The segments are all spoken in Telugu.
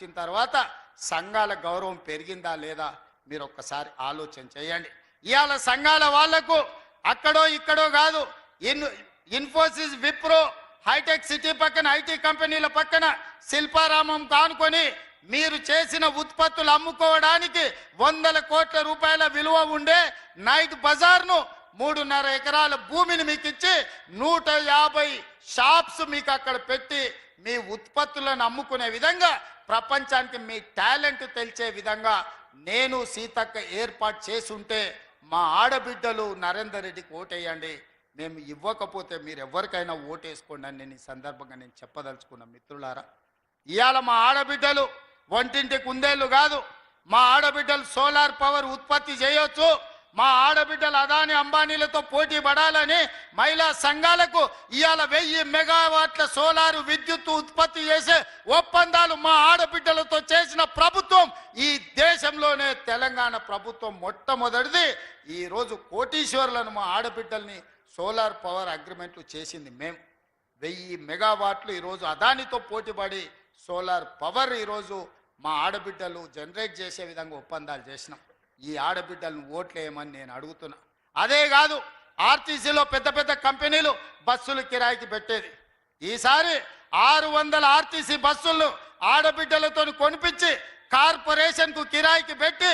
వచ్చిన తర్వాత సంఘాల గౌరవం పెరిగిందా లేదా మీరు ఒక్కసారి ఆలోచన చేయండి. ఇవాళ సంఘాల వాళ్లకు అక్కడో ఇక్కడో కాదు, ఇన్ఫోసిస్, విప్రో, హైటెక్ సిటీ పక్కన, ఐటీ కంపెనీల పక్కన శిల్పారామం కానుకొని మీరు చేసిన ఉత్పత్తులు అమ్ముకోవడానికి 100 కోట్ల రూపాయల విలువ ఉండే నైట్ బజార్ను 3.5 ఎకరాల భూమిని మీకు ఇచ్చి 150 షాప్స్ మీకు అక్కడ పెట్టి మీ ఉత్పత్తులను అమ్ముకునే విధంగా ప్రపంచానికి మీ టాలెంట్ తెలిసే విధంగా నేను సీతక్క ఏర్పాటు చేసుంటే మా ఆడబిడ్డలు నరేందర్ రెడ్డికి ఓటేయండి, మేము ఇవ్వకపోతే మీరు ఎవరికైనా ఓటేసుకోండి అని నేను ఈ సందర్భంగా నేను చెప్పదలుచుకున్న మిత్రులారా. ఇవాళ మా ఆడబిడ్డలు వంటింటి కుందేళ్ళు కాదు, మా ఆడబిడ్డలు సోలార్ పవర్ ఉత్పత్తి చేయొచ్చు, మా ఆడబిడ్డలు అదాని అంబానీలతో పోటీ పడాలని మహిళా సంఘాలకు ఇవాళ 1000 మెగావాట్ల సోలారు విద్యుత్ ఉత్పత్తి చేసే ఒప్పందాలు మా ఆడబిడ్డలతో చేసిన ప్రభుత్వం ఈ దేశంలోనే తెలంగాణ ప్రభుత్వం మొట్టమొదటిది. ఈరోజు కోటీశ్వర్లను మా ఆడబిడ్డల్ని సోలార్ పవర్ అగ్రిమెంట్లు చేసింది మేము. 1000 మెగావాట్లు ఈరోజు అదానితో పోటీపడి సోలార్ పవర్ ఈరోజు మా ఆడబిడ్డలు జనరేట్ చేసే విధంగా ఒప్పందాలు చేసినాం. ఈ ఆడబిడ్డలను ఓట్లేయమని నేను అడుగుతున్నా. అదే కాదు, ఆర్టీసీలో పెద్ద పెద్ద కంపెనీలు బస్సులు కిరాయికి పెట్టేది. ఈసారి 600 ఆర్టీసీ బస్సులు ఆడబిడ్డలతో కొనిపించి కార్పొరేషన్కు కిరాయికి పెట్టి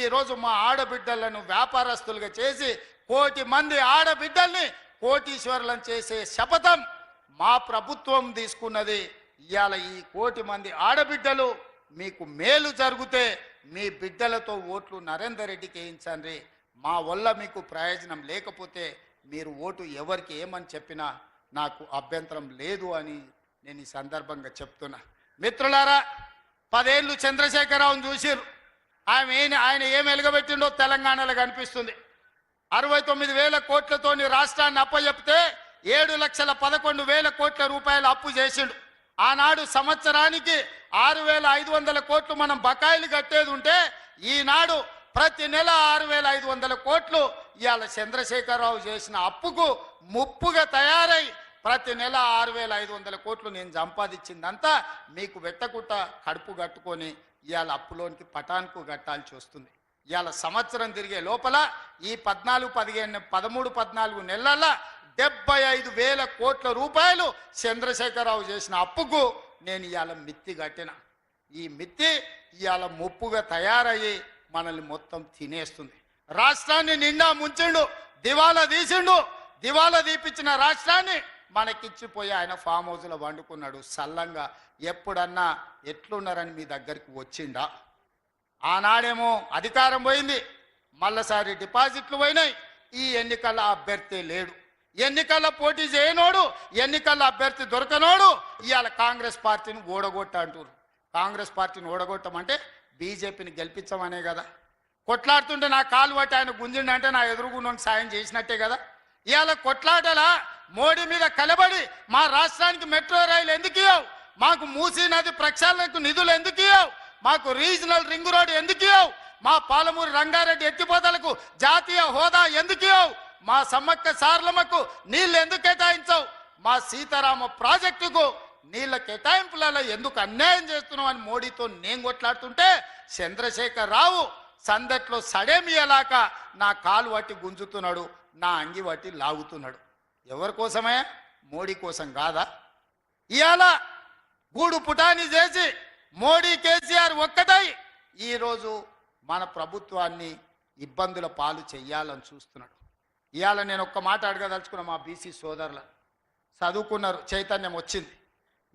ఈరోజు మా ఆడబిడ్డలను వ్యాపారస్తులుగా చేసి 1 కోటి మంది ఆడబిడ్డల్ని కోటీశ్వరులను చేసే శపథం మా ప్రభుత్వం తీసుకున్నది. ఇవాళ ఈ 1 కోటి మంది ఆడబిడ్డలు మీకు మేలు జరిగితే మీ బిడ్డలతో ఓట్లు నరేందర్ రెడ్డికి వేయించండి. మా వల్ల మీకు ప్రయోజనం లేకపోతే మీరు ఓటు ఎవరికి ఏమని చెప్పినా నాకు అభ్యంతరం లేదు అని నేను ఈ సందర్భంగా చెప్తున్నా. మిత్రులారా, 10 ఏళ్ళు చంద్రశేఖరరావును చూసిరు. ఆయన ఏం వెలుగబెట్టిండో తెలంగాణలో కనిపిస్తుంది. 69,000 కోట్లతోని రాష్ట్రాన్ని అప్పచెప్తే 7,11,000 కోట్ల రూపాయలు అప్పు చేసిండు. ఆనాడు సంవత్సరానికి 6,500 కోట్లు మనం బకాయిలు కట్టేది ఉంటే ఈనాడు ప్రతి నెల 6,500 కోట్లు ఇవాళ చంద్రశేఖరరావు చేసిన అప్పుకు ముప్పుగా తయారై ప్రతి నెల 6,500 కోట్లు నేను సంపాదించిందంతా మీకు వెట్టకుట్ట కడుపు కట్టుకొని ఇవాళ అప్పులోనికి పటాన్కు కట్టాల్సి వస్తుంది. ఇవాళ సంవత్సరం తిరిగే లోపల ఈ 13-14 నెలల 75,000 కోట్ల రూపాయలు చంద్రశేఖరరావు చేసిన అప్పుకు నేను ఇవాళ మిత్తి కట్టిన. ఈ మిత్తి ఇవాళ ముప్పుగా తయారయ్యి మనల్ని మొత్తం తినేస్తుంది. రాష్ట్రాన్ని నిండా ముంచిండు, దివాలా తీసిండు. దివాలా తీపించిన రాష్ట్రాన్ని మనకిచ్చిపోయి ఆయన ఫామ్ హౌస్లో వండుకున్నాడు. సల్లంగా ఎప్పుడన్నా ఎట్లున్నారని మీ దగ్గరికి వచ్చిండా? ఆనాడేమో అధికారం పోయింది, మళ్ళసారి డిపాజిట్లు పోయినాయి. ఈ ఎన్నికల అభ్యర్థి లేడు, ఎన్నికల్లో పోటీ చేయనోడు, ఎన్నికల్లో అభ్యర్థి దొరకనోడు ఇవాళ కాంగ్రెస్ పార్టీని ఓడగొట్ట అంటారు. కాంగ్రెస్ పార్టీని ఓడగొట్టమంటే బీజేపీని గెలిపించమనే కదా. కొట్లాడుతుంటే నా కాలు పట్టి ఆయన గుంజిండంటే నా ఎదురుగుండోని సాయం చేసినట్టే కదా. ఇవాళ కొట్లాటలా మోడీ మీద కలబడి మా రాష్ట్రానికి మెట్రో రైలు ఎందుకు ఇవ్వవు, మాకు మూసీ నది ప్రక్షాళనకు నిధులు ఎందుకు ఇవ్వవు, మాకు రీజనల్ రింగ్ రోడ్ ఎందుకు ఇవ్వవు, మా పాలమూరు రంగారెడ్డి ఎత్తిపోతలకు జాతీయ హోదా ఎందుకు ఇవ్వవు, మా సమ్మక్క సారలమ్మకు నీళ్ళు ఎందుకు కేటాయించవు, మా సీతారామ ప్రాజెక్టుకు నీళ్ళ కేటాయింపులలో ఎందుకు అన్యాయం చేస్తున్నావు అని మోడీతో నేను కొట్లాడుతుంటే చంద్రశేఖరరావు సందట్లో సడేమియలాక నా కాలు పట్టి గుంజుతున్నాడు, నా అంగి పట్టి లాగుతున్నాడు. ఎవరి కోసమే? మోడీ కోసం కాదా? ఇవాళ గూడు పుటాని చేసి మోడీ కేసీఆర్ ఒక్కటై ఈరోజు మన ప్రభుత్వాన్ని ఇబ్బందుల పాలు చెయ్యాలని చూస్తున్నాడు. ఇవాళ నేను ఒక్క మాట అడగదలుచుకున్న మా బీసీ సోదరుల, చదువుకున్నారు, చైతన్యం వచ్చింది,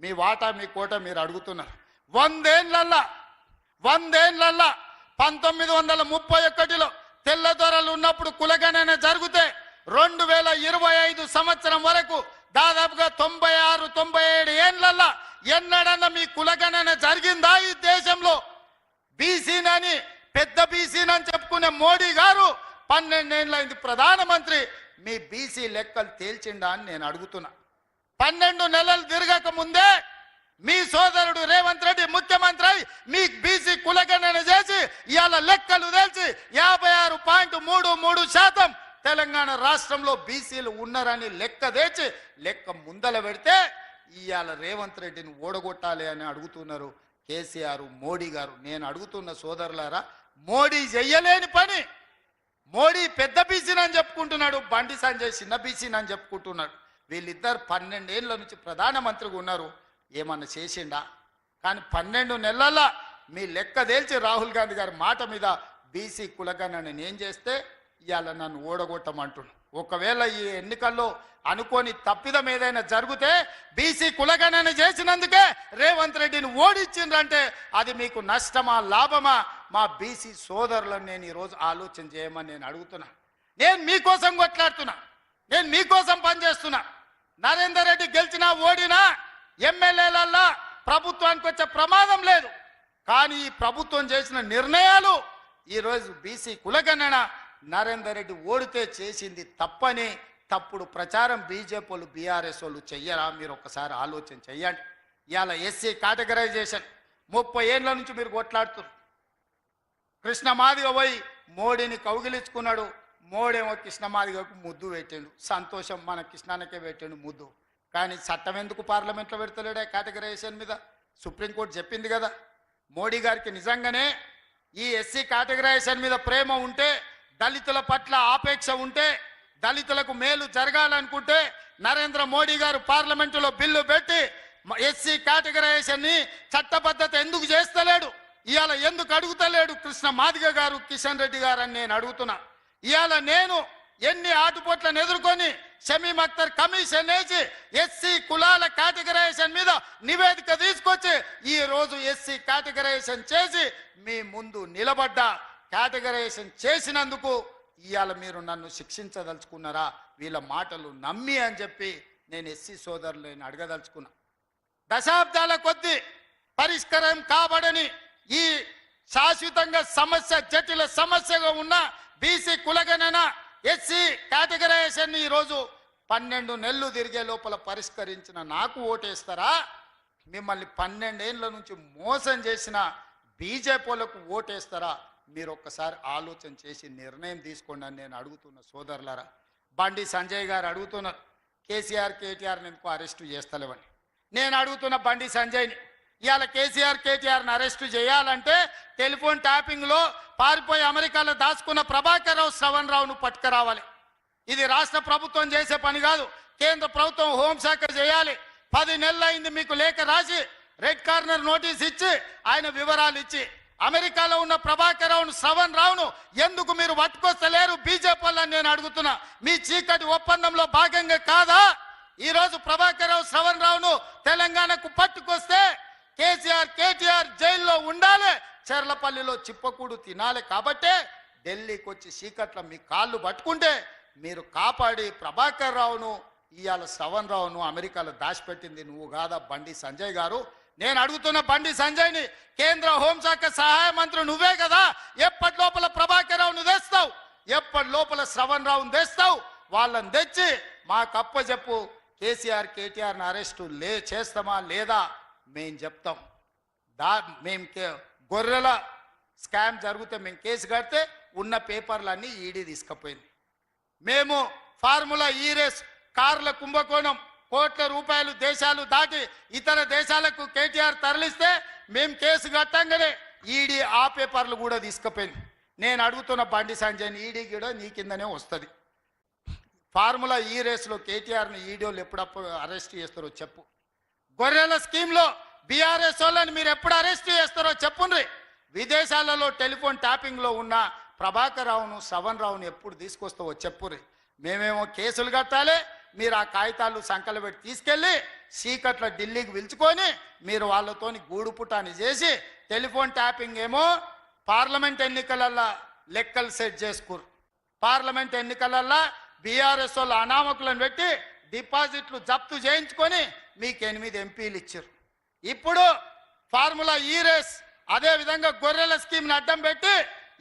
మీ వాటా మీ కోట మీరు అడుగుతున్నారు. 100 ఏళ్ళల్లా 1931లో తెల్లదొరలు ఉన్నప్పుడు కులగణన జరిగితే 2025 సంవత్సరం వరకు దాదాపుగా 96-97 ఏళ్ళల్లా ఎన్నడన్నా మీ కులగణన జరిగిందా ఈ దేశంలో? బీసీనని పెద్ద బీసీనని చెప్పుకునే మోడీ గారు 12 ఏళ్ళైంది ప్రధానమంత్రి, మీ బీసీ లెక్కలు తేల్చిండా అని నేను అడుగుతున్నా. 12 నెలలు తిరగక ముందే మీ సోదరుడు రేవంత్ రెడ్డి ముఖ్యమంత్రి అయి మీ బీసీ కులగణన చేసి ఇవాళ లెక్కలు తేల్చి 56.33% తెలంగాణ రాష్ట్రంలో బీసీలు ఉన్నారని లెక్క తెచ్చి లెక్క ముందల పెడితే ఇవాళ రేవంత్ రెడ్డిని ఓడగొట్టాలి అని అడుగుతున్నారు. కేసీఆర్ మోడీ గారు. నేను అడుగుతున్న సోదరులారా, మోడీ చెయ్యలేని పని, మోడీ పెద్ద బీసీని అని చెప్పుకుంటున్నాడు, బండి సంజయ్ చిన్న బీసీని అని చెప్పుకుంటున్నాడు. వీళ్ళిద్దరు 12 ఏళ్ల నుంచి ప్రధానమంత్రిగా ఉన్నారు, ఏమన్నా చేసిండా? కానీ 12 నెలల్లో మీ లెక్క తేల్చి రాహుల్ గాంధీ గారి మాట మీద బీసీ కులగణన నేను చేస్తే ఇవాళ నన్ను ఓడగొట్టమంటున్నాను. ఒకవేళ ఈ ఎన్నికల్లో అనుకోని తప్పిదం ఏదైనా జరిగితే బీసీ కులగణన చేసినందుకే రేవంత్ రెడ్డిని ఓడించిండ్రంటే అది మీకు నష్టమా లాభమా? మా బీసీ సోదరులను నేను ఈరోజు ఆలోచన చేయమని నేను అడుగుతున్నా. నేను మీకోసం కొట్లాడుతున్నా, నేను మీకోసం పనిచేస్తున్నా. నరేందర్ రెడ్డి గెలిచినా ఓడినా ఎమ్మెల్యేలల్లా ప్రభుత్వానికి వచ్చే ప్రమాదం లేదు. కానీ ఈ ప్రభుత్వం చేసిన నిర్ణయాలు ఈరోజు బీసీ కులగణన నరేందర్ రెడ్డి ఓడితే చేసింది తప్పని తప్పుడు ప్రచారం బీజేపీ వాళ్ళు బీఆర్ఎస్ వాళ్ళు చెయ్యరా? మీరు ఒకసారి ఆలోచన చెయ్యండి. ఇవాళ ఎస్సీ కేటగరైజేషన్ 30 ఏళ్ళ నుంచి మీరు కొట్లాడుతున్నారు. కృష్ణ మాదిగ పోయి మోడీని కౌగిలించుకున్నాడు, మోడేమో కృష్ణ మాదిగకు ముద్దు పెట్టిండు. సంతోషం, మన కృష్ణానికే పెట్టిండు ముద్దు. కానీ చట్టం ఎందుకు పార్లమెంట్లో పెడతలేడే కేటగరైజేషన్ మీద? సుప్రీంకోర్టు చెప్పింది కదా. మోడీ గారికి నిజంగానే ఈ ఎస్సీ కేటగరైజేషన్ మీద ప్రేమ ఉంటే, దళితుల పట్ల ఆపేక్ష ఉంటే, దళితులకు మేలు జరగాలనుకుంటే నరేంద్ర మోడీ గారు పార్లమెంటులో బిల్లు పెట్టి ఎస్సీ కేటగరైజేషన్ ని చట్టబద్ధత ఎందుకు చేస్తలేడు? ఇవాళ ఎందుకు అడుగుతలేడు కృష్ణ మాదిగ గారు, కిషన్ రెడ్డి గారు అని నేను అడుగుతున్నా. ఇవాళ నేను ఎన్ని ఆటుపోట్లను ఎదుర్కొని షమీమ్ అఖ్తర్ కమిషన్ వేసి ఎస్సీ కులాల కేటగరైజేషన్ మీద నివేదిక తీసుకొచ్చి ఈ రోజు ఎస్సీ కేటగరైజేషన్ చేసి మీ ముందు నిలబడ్డా. కేటగరైజేషన్ చేసినందుకు ఇవాళ మీరు నన్ను శిక్షించదలుచుకున్నారా? వీళ్ళ మాటలు నమ్మి అని చెప్పి నేను ఎస్సీ సోదరులను అడగదలుచుకున్నా. దశాబ్దాల కొద్దీ పరిష్కారం కాబడని ఈ శాశ్వతంగా సమస్య, జటిల సమస్యగా ఉన్న బీసీ కులగణన ఎస్సీ కేటగరైజేషన్ ఈరోజు 12 నెలలు తిరిగే లోపల పరిష్కరించిన నాకు ఓటేస్తారా? మిమ్మల్ని 12 ఏళ్ళ నుంచి మోసం చేసిన బీజేపీలకు ఓటేస్తారా? మీరు ఒక్కసారి ఆలోచన చేసి నిర్ణయం తీసుకోండి అని నేను అడుగుతున్న సోదరులారా. బండి సంజయ్ గారు అడుగుతున్నారు కేసీఆర్ కేటీఆర్ని ఎందుకు అరెస్టు చేస్తలేవని. నేను అడుగుతున్న బండి సంజయ్ని, ఇవాళ కేసీఆర్ కేటీఆర్ని అరెస్టు చేయాలంటే టెలిఫోన్ ట్యాపింగ్లో పారిపోయి అమెరికాలో దాచుకున్న ప్రభాకర్ రావు, శ్రవణ్ రావును పట్టుకురావాలి. ఇది రాష్ట్ర ప్రభుత్వం చేసే పని కాదు, కేంద్ర ప్రభుత్వం హోంశాఖ చేయాలి. 10 నెలలు అయింది మీకు లేఖ రాసి, రెడ్ కార్నర్ నోటీస్ ఇచ్చి, ఆయన వివరాలు ఇచ్చి, అమెరికాలో ఉన్న ప్రభాకర్ రావును, శ్రవణ్ రావును ఎందుకు మీరు పట్టుకొస్తలేరు బీజేపీ వాళ్ళని నేను అడుగుతున్నా. మీ చీకటి ఒప్పందంలో భాగంగా కాదా ఈరోజు ప్రభాకర్ రావు, శ్రవణ్ రావును తెలంగాణకు పట్టుకొస్తే కేసీఆర్ కేటీఆర్ జైల్లో ఉండాలి, చెర్లపల్లిలో చిప్పకూడు తినాలి. కాబట్టే ఢిల్లీకి వచ్చి చీకట్ల మీ కాళ్ళు పట్టుకుంటే మీరు కాపాడి ప్రభాకర్ రావును, ఇవాళ శ్రవణ్ రావును అమెరికాలో దాచిపెట్టింది నువ్వు కాదా బండి సంజయ్ గారు? నేను అడుగుతున్న బండి సంజయ్ని, కేంద్ర హోంశాఖ సహాయ మంత్రి నువ్వే కదా, ఎప్పటి లోపల ప్రభాకర్ రావును తెస్తావు, ఎప్పటి లోపల శ్రవణ్ రావును తెస్తావు? వాళ్ళని తెచ్చి మాకు అప్పచెప్పు. కేసీఆర్ కేటీఆర్ని అరెస్టు చేస్తామా లేదా మేము చెప్తాం. మేము గొర్రెల స్కామ్ జరిగితే మేము కేసు కడితే ఉన్న పేపర్లన్నీ ఈడీ తీసుకుపోయింది. మేము ఫార్ములా ఈ రేస్ కార్ల కుంభకోణం కోట్ల రూపాయలు దేశాలు దాటి ఇతర దేశాలకు కేటీఆర్ తరలిస్తే మేము కేసు కట్టంగానే ఈడీ ఆ పేపర్లు కూడా తీసుకుపోయింది. నేను అడుగుతున్న బండి సంజయ్ని, ఈడీ కూడా నీ కిందనే వస్తుంది. ఫార్ములా ఈ రేస్లో కేటీఆర్ని ఈడీలు ఎప్పుడప్పుడు అరెస్ట్ చేస్తారో చెప్పు. గొర్రెల స్కీమ్లో బీఆర్ఎస్ వాళ్ళని మీరు ఎప్పుడు అరెస్ట్ చేస్తారో చెప్పుండ్రి. విదేశాలలో టెలిఫోన్ ట్యాపింగ్లో ఉన్న ప్రభాకర్ రావును, శ్రవణ్ రావును ఎప్పుడు తీసుకొస్తావో చెప్పుర్రి. మేమేమో కేసులు కట్టాలి, మీరు ఆ కాగితాలు సంకలు పెట్టి తీసుకెళ్ళి చీకట్ల ఢిల్లీకి పిలుచుకొని మీరు వాళ్ళతోని గూడుపుటాన్ని చేసి టెలిఫోన్ ట్యాపింగ్ ఏమో పార్లమెంట్ ఎన్నికలల్లో లెక్కలు సెట్ చేసుకురు. పార్లమెంట్ ఎన్నికలల్లో బీఆర్ఎస్ వాళ్ళు అనామకులను పెట్టి డిపాజిట్లు జప్తు చేయించుకొని మీకు 8 ఎంపీలు ఇచ్చారు. ఇప్పుడు ఫార్ములా ఈ రేస్ అదేవిధంగా గొర్రెల స్కీమ్ని అడ్డం పెట్టి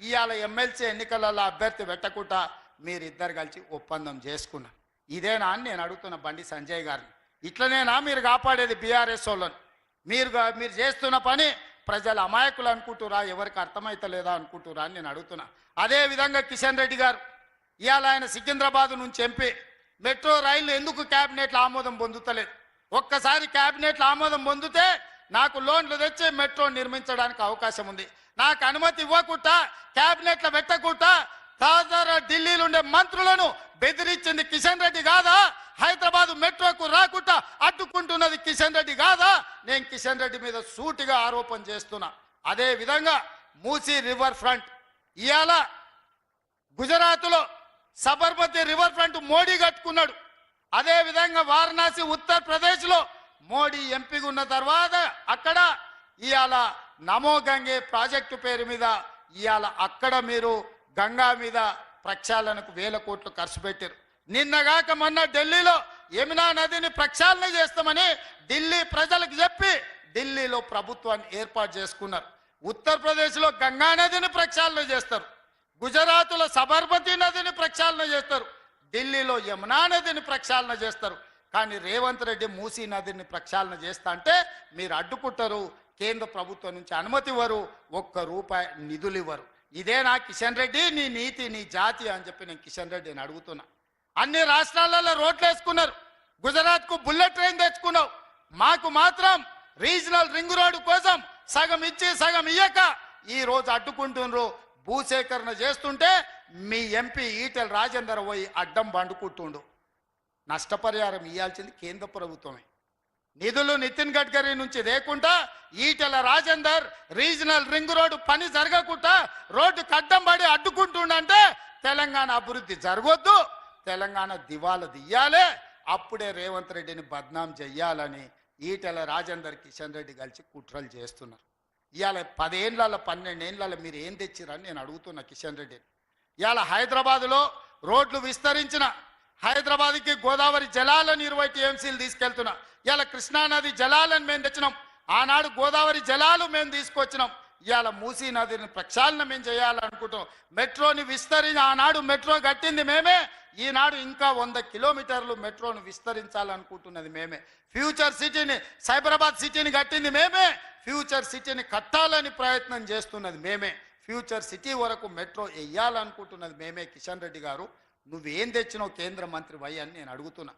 ఇవాళ ఎమ్మెల్సీ ఎన్నికలలో అభ్యర్థి పెట్టకుండా మీరిద్దరు కలిసి ఒప్పందం చేసుకున్నారు. ఇదేనా అని నేను అడుగుతున్న బండి సంజయ్ గారిని. ఇట్లనేనా మీరు కాపాడేది బీఆర్ఎస్ వాళ్ళని? మీరు చేస్తున్న పని ప్రజల అమాయకులు అనుకుంటురా, ఎవరికి అర్థమైతలేదా అనుకుంటురా అని నేను అడుగుతున్నా. అదేవిధంగా కిషన్ రెడ్డి గారు ఇవాళ ఆయన సికింద్రాబాద్ నుంచి ఎంపీ. మెట్రో రైళ్లు ఎందుకు క్యాబినెట్లో ఆమోదం పొందుతలేదు? ఒక్కసారి క్యాబినెట్లో ఆమోదం పొందితే నాకు లోన్లు తెచ్చి మెట్రో నిర్మించడానికి అవకాశం ఉంది. నాకు అనుమతి ఇవ్వకుండా క్యాబినెట్లో పెట్టకుండా తాజాగా ఢిల్లీలో ఉండే మంత్రులను బెదిరించింది కిషన్ రెడ్డి కాదా? హైదరాబాద్ మెట్రోకు రాకుండా అడ్డుకుంటున్నది కిషన్ రెడ్డి కాదా? నేను కిషన్ రెడ్డి మీద సూటిగా ఆరోపణ చేస్తున్నా. అదే విధంగా మూసీ రివర్ ఫ్రంట్ ఇవాళ గుజరాత్లో సబర్మతి రివర్ ఫ్రంట్ మోడీ కట్టుకున్నాడు. అదే విధంగా వారణాసి ఉత్తరప్రదేశ్లో మోడీ ఎంపీగా ఉన్న తర్వాత అక్కడ ఇవాళ నమో గంగే ప్రాజెక్టు పేరు మీద ఇవాళ అక్కడ మీరు గంగా మీద ప్రక్షాళనకు 1000 కోట్లు ఖర్చు పెట్టారు. నిన్నగాక మొన్న ఢిల్లీలో యమునా నదిని ప్రక్షాళన చేస్తామని ఢిల్లీ ప్రజలకు చెప్పి ఢిల్లీలో ప్రభుత్వాన్ని ఏర్పాటు చేసుకున్నారు. ఉత్తరప్రదేశ్లో గంగా నదిని ప్రక్షాళన చేస్తారు, గుజరాత్లో సబర్మతి నదిని ప్రక్షాళన చేస్తారు, ఢిల్లీలో యమునా నదిని ప్రక్షాళన చేస్తారు. కానీ రేవంత్ రెడ్డి మూసీ నదిని ప్రక్షాళన చేస్తా అంటే మీరు అడ్డుకుంటారు. కేంద్ర ప్రభుత్వం నుంచి అనుమతి ఇవ్వరు, ₹1 నిధులు ఇవ్వరు. ఇదే నా కిషన్ రెడ్డి నీ నీతి నీ జాతి అని చెప్పి నేను కిషన్ రెడ్డిని అడుగుతున్నా. అన్ని రాష్ట్రాలలో రోడ్లు వేసుకున్నారు, గుజరాత్కు బుల్లెట్ ట్రైన్ తెచ్చుకున్నావు, మాకు మాత్రం రీజనల్ రింగ్ రోడ్డు కోసం సగం ఇచ్చి సగం ఇయ్యక ఈ రోజు అడ్డుకుంటున్నారు. భూసేకరణ చేస్తుంటే మీ ఎంపీ ఈటెల రాజేందర్ పోయి అడ్డం బండుకుంటుండు. నష్టపరిహారం ఇవ్వాల్సింది కేంద్ర ప్రభుత్వమే. నిధులు నితిన్ గడ్కరీ నుంచి లేకుండా Etela Rajender regional ring road పని జరగకుండా రోడ్డుకు అడ్డం పడి అడ్డుకుంటుండంటే తెలంగాణ అభివృద్ధి జరగొద్దు, తెలంగాణ దివాలా తీయాలి. అప్పుడే రేవంత్ రెడ్డిని బద్నాం చెయ్యాలని ఈటెల రాజేందర్ కిషన్ రెడ్డి కలిసి కుట్రలు చేస్తున్నారు. ఇవాళ 10 ఏళ్ళ 12 ఏళ్ళ మీరు ఏం తెచ్చిరని నేను అడుగుతున్నా కిషన్ రెడ్డిని. ఇవాళ హైదరాబాద్లో రోడ్లు విస్తరించిన, హైదరాబాద్కి గోదావరి జలాలను 20 టీఎంసీలు తీసుకెళ్తున్నా. ఇవాళ కృష్ణానది జలాలను మేము తెచ్చినాం, ఆనాడు గోదావరి జలాలు మేము తీసుకొచ్చినాం. ఇవాళ మూసీ నదిని ప్రక్షాళన మేము చేయాలనుకుంటాం. మెట్రోని ఆనాడు మెట్రో కట్టింది మేమే, ఈనాడు ఇంకా 100 కిలోమీటర్లు మెట్రోను విస్తరించాలనుకుంటున్నది మేమే. ఫ్యూచర్ సిటీని సైబరాబాద్ సిటీని కట్టింది మేమే, ఫ్యూచర్ సిటీని కట్టాలని ప్రయత్నం చేస్తున్నది మేమే, ఫ్యూచర్ సిటీ వరకు మెట్రో వేయాలనుకుంటున్నది మేమే. కిషన్ రెడ్డి గారు నువ్వేం తెచ్చినావు కేంద్ర మంత్రి వై అని నేను అడుగుతున్నా.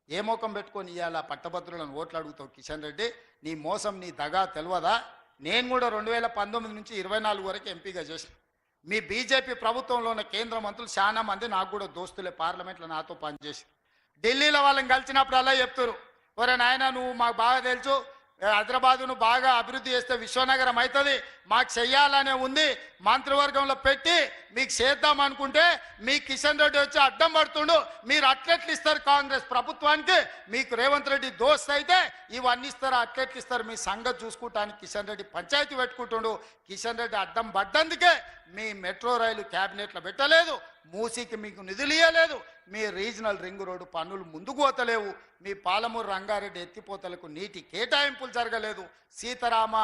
ఏ మోకం పెట్టుకొని ఇవాళ పట్టభద్రులను ఓట్లు అడుగుతావు కిషన్ రెడ్డి? నీ మోసం నీ దగా తెలియదా? నేను కూడా 2019 నుంచి 24 వరకు ఎంపీగా చేసిన. మీ బీజేపీ ప్రభుత్వంలో ఉన్న కేంద్ర మంత్రులు చాలా మంది నాకు కూడా దోస్తులే, పార్లమెంట్లో నాతో పనిచేసి. ఢిల్లీలో వాళ్ళని కలిసినప్పుడు అలా చెప్తారు, ఒరే నాయన నువ్వు మాకు బాగా తెలుసు, హైదరాబాదును బాగా అభివృద్ధి చేస్తే విశ్వనగరం అవుతుంది, మాకు చెయ్యాలనే ఉంది, మంత్రివర్గంలో పెట్టి మీకు చేద్దాం అనుకుంటే మీ కిషన్ రెడ్డి వచ్చి అడ్డం పడుతుండు. మీరు అట్లెట్లు ఇస్తారు కాంగ్రెస్ ప్రభుత్వానికి? మీకు రేవంత్ రెడ్డి దోస్త్ అయితే ఇవన్నీ ఇస్తారు, అట్లెట్లు ఇస్తారు? మీ సంగతి చూసుకుంటానికి కిషన్ రెడ్డి పంచాయతీ పెట్టుకుంటుండు. కిషన్ రెడ్డి అడ్డం పడ్డందుకే మీ మెట్రో రైలు క్యాబినెట్లో పెట్టలేదు, మూసీకి మీకు నిధులు ఇవ్వలేదు, మీ రీజనల్ రింగ్ రోడ్డు పన్నులు ముందుకు పోతలేవు, మీ పాలమూరు రంగారెడ్డి ఎత్తిపోతలకు నీటి కేటాయింపులు జరగలేదు, సీతారామ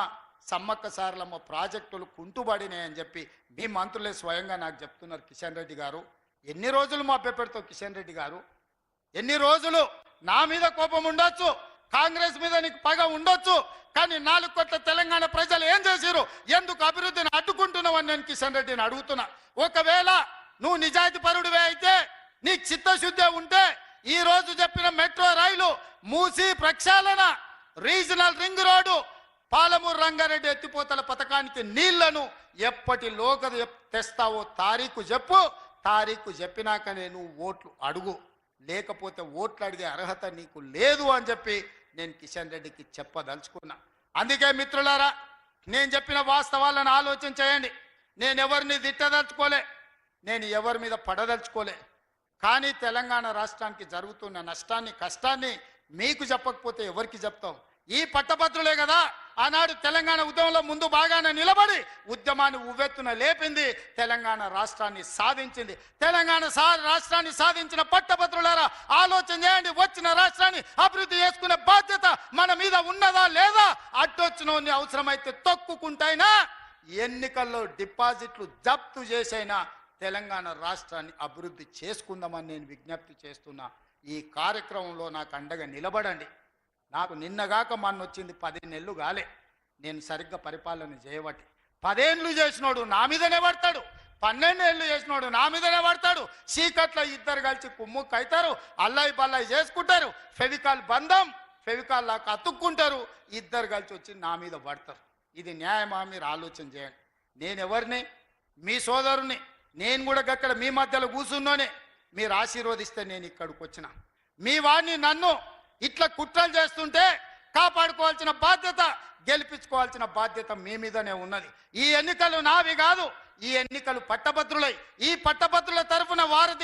సమ్మక్క సారలమ్మ ప్రాజెక్టులు కుంటుబడినాయని చెప్పి మీ మంత్రులే స్వయంగా నాకు చెప్తున్నారు. కిషన్ రెడ్డి గారు ఎన్ని రోజులు మభ్యపెడతావు? కిషన్ రెడ్డి గారు ఎన్ని రోజులు? నా మీద కోపం ఉండొచ్చు, కాంగ్రెస్ మీద నీకు పగ ఉండొచ్చు, కానీ 4 కోట్ల తెలంగాణ ప్రజలు ఏం చేశారు? ఎందుకు అభివృద్ధిని అడ్డుకుంటున్నావు అని నేను కిషన్ రెడ్డిని అడుగుతున్నా. ఒకవేళ నువ్వు నిజాయితీ పరుడివే అయితే, నీకు చిత్తశుద్ధి ఉంటే ఈ రోజు చెప్పిన మెట్రో రైలు, మూసీ ప్రక్షాళన, regional ring road, Palamuru Rangareddy ఎత్తిపోతల పథకానికి నీళ్లను ఎప్పటిలోగా తెస్తావో తారీఖు చెప్పు. తారీఖు చెప్పినాకనే నువ్వు ఓట్లు అడుగు, లేకపోతే ఓట్లు అడిగే అర్హత నీకు లేదు అని చెప్పి నేను కిషన్ రెడ్డికి చెప్పదలుచుకున్నా. అందుకే మిత్రులారా, నేను చెప్పిన వాస్తవాలను ఆలోచన చేయండి. నేను ఎవరిని తిట్టదలుచుకోలే, నేను ఎవరి మీద పడదలుచుకోలే, కానీ తెలంగాణ రాష్ట్రానికి జరుగుతున్న నష్టాన్ని కష్టాన్ని మీకు చెప్పకపోతే ఎవరికి చెప్తాం? ఈ పట్టభద్రులే కదా ఆనాడు తెలంగాణ ఉద్యమంలో ముందు బాగానే నిలబడి ఉద్యమాన్ని ఉవ్వెత్తున లేపింది, తెలంగాణ రాష్ట్రాన్ని సాధించింది. తెలంగాణ రాష్ట్రాన్ని సాధించిన పట్టభద్రులారా ఆలోచన చేయండి. వచ్చిన రాష్ట్రాన్ని అభివృద్ధి చేసుకునే బాధ్యత మన మీద ఉన్నదా లేదా? అడ్డొచ్చినోని అవసరమైతే తొక్కుకుంటైనా, ఎన్నికల్లో డిపాజిట్లు జప్తు చేసైనా తెలంగాణ రాష్ట్రాన్ని అభివృద్ధి చేసుకుందామని నేను విజ్ఞప్తి చేస్తున్నా. ఈ కార్యక్రమంలో నాకు అండగా నిలబడండి. నాకు నిన్నగాక మొన్న వచ్చింది 10 నెలలు కాలే నేను సరిగ్గా పరిపాలన చేయబట్టి. 10 ఏళ్ళు చేసినోడు నా మీదనే పడతాడు, 12 ఏళ్ళు చేసినోడు నా మీదనే పడతాడు. చీకట్లో ఇద్దరు కలిసి కుమ్ముక్కు అవుతారు, అల్లాయి బల్లాయి చేసుకుంటారు, ఫెవికాల్ బంధం ఫెవికాల్ లాగా అతుక్కుంటారు, ఇద్దరు కలిసి వచ్చి నా మీద పడతారు. ఇది న్యాయమా? మీరు ఆలోచన చేయండి. నేను ఎవరిని? మీ సోదరుని. నేను కూడా అక్కడ మీ మధ్యలో కూర్చున్నోనే. మీరు ఆశీర్వదిస్తే నేను ఇక్కడికి వచ్చిన. మీ వాడిని నన్ను ఇట్లా కుట్రలు చేస్తుంటే కాపాడుకోవాల్సిన బాధ్యత, గెలిపించుకోవాల్సిన బాధ్యత మీ మీదనే ఉన్నది. ఈ ఎన్నికలు నావి కాదు, ఈ ఎన్నికలు పట్టభద్రులై, ఈ పట్టభద్రుల తరఫున వారధి